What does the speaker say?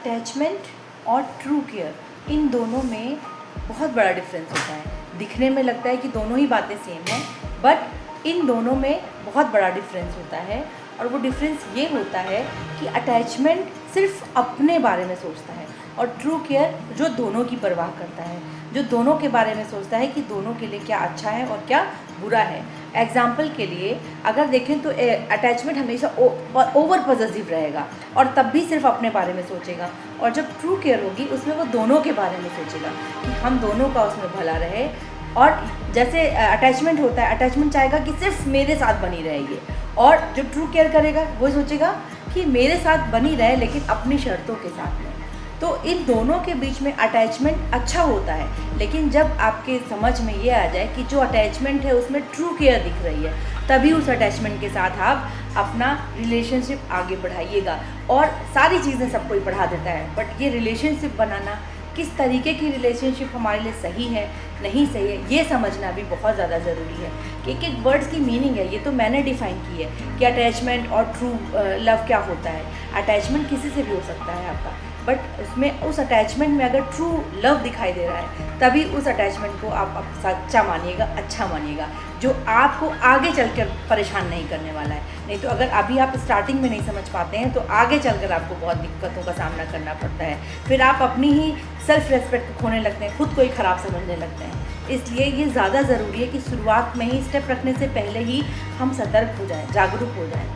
Attachment और true care, इन दोनों में बहुत बड़ा डिफरेंस होता है। दिखने में लगता है कि दोनों ही बातें सेम हैं, बट इन दोनों में बहुत बड़ा डिफरेंस होता है। और वो डिफरेंस ये होता है कि अटैचमेंट सिर्फ अपने बारे में सोचता है और ट्रू केयर जो दोनों की परवाह करता है, जो दोनों के बारे में सोचता है कि दोनों के लिए क्या अच्छा है और क्या बुरा है। एग्जाम्पल के लिए अगर देखें तो अटैचमेंट हमेशा ओवर पॉजिटिव रहेगा और तब भी सिर्फ अपने बारे में सोचेगा, और जब ट्रू केयर होगी उसमें वो दोनों के बारे में सोचेगा कि हम दोनों का उसमें भला रहे। और जैसे अटैचमेंट होता है, अटैचमेंट चाहेगा कि सिर्फ मेरे साथ बनी रहेगी, और जो ट्रू केयर करेगा वो सोचेगा कि मेरे साथ बनी रहे लेकिन अपनी शर्तों के साथ में। तो इन दोनों के बीच में अटैचमेंट अच्छा होता है, लेकिन जब आपके समझ में ये आ जाए कि जो अटैचमेंट है उसमें ट्रू केयर दिख रही है, तभी उस अटैचमेंट के साथ आप अपना रिलेशनशिप आगे बढ़ाइएगा। और सारी चीज़ें सब कोई बढ़ा देता है, बट ये रिलेशनशिप बनाना, किस तरीके की रिलेशनशिप हमारे लिए सही है नहीं सही है, ये समझना भी बहुत ज़्यादा ज़रूरी है कि एक एक वर्ड्स की मीनिंग है। ये तो मैंने डिफ़ाइन की है कि अटैचमेंट और ट्रू लव क्या होता है। अटैचमेंट किसी से भी हो सकता है आपका, बट उसमें उस अटैचमेंट में अगर ट्रू लव दिखाई दे रहा है तभी उस अटैचमेंट को आप सच्चा मानिएगा, अच्छा मानिएगा, जो आपको आगे चलकर परेशान नहीं करने वाला है। नहीं तो अगर अभी आप स्टार्टिंग में नहीं समझ पाते हैं तो आगे चलकर आपको बहुत दिक्कतों का सामना करना पड़ता है। फिर आप अपनी ही सेल्फ रेस्पेक्ट को खोने लगते हैं, खुद को ही ख़राब समझने लगते हैं। इसलिए ये ज़्यादा ज़रूरी है कि शुरुआत में ही स्टेप रखने से पहले ही हम सतर्क हो जाएं, जागरूक हो जाएं।